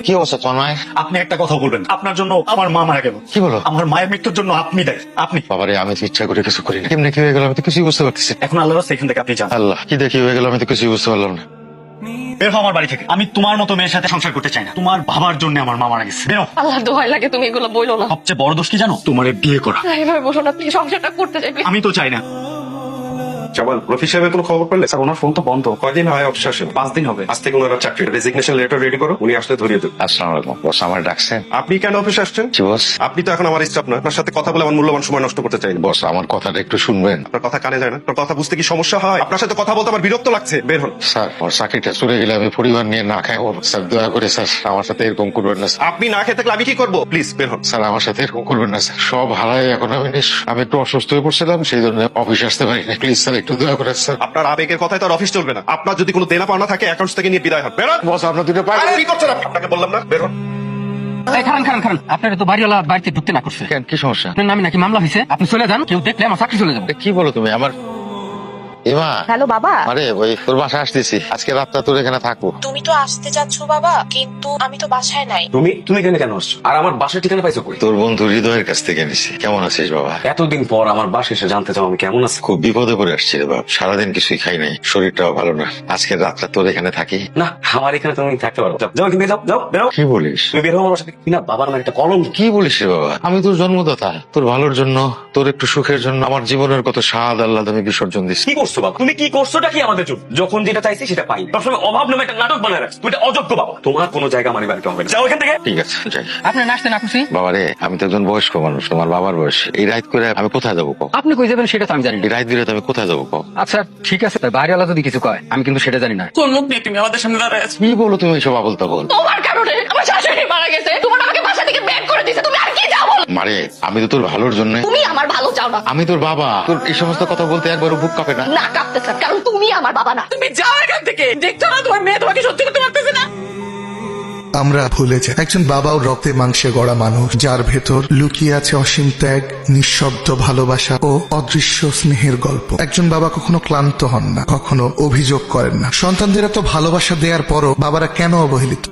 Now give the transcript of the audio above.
কি অবস্থা তোমার মায়ের? আপনি একটা কথা বলবেন, আপনার জন্য আমার মা মারা গেল। কি বলো? আমার মায়ের মৃত্যুর জন্য আপনি দেয়। আপনি বাবারে, আমি তো ইচ্ছা করে কিছু করি না। কেমনে কি হয়ে গেল আমি তো কিছুই বুঝতে পারতেছি না। এখন আল্লাহ রাস্তায় এখান থেকে আপনি যান। আল্লাহ, কি দেখি হয়ে গেল আমি তো কিছুই বুঝতে পারলাম না। বের হও আমার বাড়ি থেকে। আমি তোমার মতো মেয়ের সাথে সংসার করতে চাই না। তোমার বাবার জন্য আমার মা মারা গেছে। বেরো। আল্লাহর দোহাই লাগে তুমি এগুলো বইলো না। সবচেয়ে বড় দোষ কি জানো? তোমার বিয়ে করা। না, এভাবে বলো না প্লিজ, সংসারটা করতে চাই please। আমি তো চাই না। জামাল, রফি সাহেবের কোনো খবর পেলে? স্যার, ওনার ফোন তো বন্ধ। কয়দিন হয় অফিস আসেন? 5 দিন হবে। আজ থেকে ওনারা চাকরি রেজিগনেশন লেটার রেডি করো, উনি আসলে ধরিয়ে দেবে। আসসালামু আলাইকুম বস, আমার ডাকছেন? আপনি কেন অফিসে আসছেন? জি বস। আপনি তো এখন আমার স্টাফ না, আপনার সাথে কথা বলে আমার মূল্যবান সময় নষ্ট করতে চাই না। বস, আমার কথাটা একটু শুনবেন। আপনার কথা কানে যায় না? আপনার কথা বুঝতে কি সমস্যা হয়? আপনার সাথে কথা বলতে আমার বিরক্ত লাগছে, বের হন। স্যার, আমার চাকরিটা চলে গেলে আমি পরিবার নিয়ে না খাই। স্যার দয়া করে স্যার আমার সাথে এরকম করবেন না স্যার। আপনি না খেয়ে থাকলে আমি কি করবো? প্লিজ বের হন। স্যার আমার সাথে এরকম করবেন না স্যার। সব হারাই এখন আমি একটু অসুস্থ হয়ে পড়ছিলাম, সেই জন্য অফিসে আসতে পারি না। প্লিজ স্যার একটু দয়া করে স্যার। আপনার আবেগের কথায় তো আর অফিস চলবে না। আপনার যদি কোনো দেনা পাওনা থাকে অ্যাকাউন্টস থেকে নিয়ে বিদায় হন। বের হন। বস, আপনার দুটো পাই। আরে, কি করছেন আপনি? আপনাকে বললাম না, বের হন। খারান আপনার তো বাড়িওয়ালা বাড়িতে ঢুকতে না করছে। কেন, কি সমস্যা? আপনার নামে নাকি মামলা হয়েছে, আপনি চলে যান, কেউ দেখলে আমার চাকরি চলে যাবে। কি বলো তুমি? আমার এমা। হ্যালো বাবা, আরে ওই তোর বাসা আসতেছি, আজকে রাতটা তোর এখানে থাকবো। তুমি তো আসতে যাচ্ছ বাবা, কিন্তু আমি তো বাসায় নাই। তুমি এখানে কেন আসছো? আর আমার বাসার ঠিকানা পাইছো কই? তোর বন্ধু হৃদয়ের কাছ থেকে নিছি। কেমন আছিস বাবা? এতদিন পর আমার বাসায় এসে জানতে চাও আমি কেমন আছি। খুব বিপদে পড়ে আসছি রে বাপ, সারাদিন কিছুই খাই নাই, শরীরটাও ভালো না। আজকের রাতটা তোর এখানে থাকি। না, আমার এখানে তুমি থাকতে পারো। যাও এখান থেকে, যাও যাও বেরো। কি বলিস? তুমি বের হও আমার বাসা থেকে। কি না, বাবার আমার একটা কলম। কি বলিস রে বাবা? আমি তোর জন্মদাতা, তোর ভালোর জন্য, তোর একটু সুখের জন্য আমার জীবনের কত স্বাদ আল্লাহ আমি বিসর্জন দিচ্ছি। কি করছো বাবা? তুমি কি করছোটা কি আমাদের জন্য? যখন যেটা চাইছি সেটা পাই। সবসময় অভাব নামে একটা নাটক বানায় রাখছো। তুমি এটা অযোগ্য বাবা। তোমার কোনো জায়গা আমার এই বাড়িতে হবে না। যাও এখান থেকে। ঠিক আছে যাই। আপনার নাচতে না খুশি? বাবা রে, আমি তো একজন বয়স্ক মানুষ, তোমার বাবার বয়স। এই রাত করে আমি কোথায় যাবো কও? আপনি কই যাবেন সেটা তো আমি জানি না। এই রাত বিরাতে আমি কোথায় যাবো কও? আচ্ছা ঠিক আছে, তাই বাড়িওয়ালা যদি কিছু কয় আমি কিন্তু সেটা জানি না। কোন মুখ নিয়ে তুমি আমাদের সামনে দাঁড়ায় আছো? কি বলো তুমি এইসব আবল তাবল? তোমার কারণে আমার শাশুড়ি মারা গেছে, তোমার আমাকে বাসা থেকে বের করে দিয়েছে, তুমি আর কি যাও বলো? মারে, আমি তো তোর ভালোর জন্য। তুমি আমার ভালো চাও না। আমি তোর বাবা, তোর এই সমস্ত কথা বলতে একবারও বুক কাঁপে না? না কাঁপতেছে, কারণ তুমি আমার বাবা না। তুমি যাও এখান থেকে। দেখছো না তোমার মেয়ে তোমাকে সত্যি করতে পারতেছে না। আমরা ভুলে যাই একজন বাবাও রক্তে মাংসে গড়া মানুষ, যার ভেতর লুকিয়ে আছে অসীম ত্যাগ, নিঃশব্দ ভালোবাসা ও অদৃশ্য স্নেহের গল্প। একজন বাবা কখনো ক্লান্ত হন না, কখনো অভিযোগ করেন না। সন্তানদের এত ভালোবাসা দেওয়ার পরও বাবারা কেন অবহেলিত?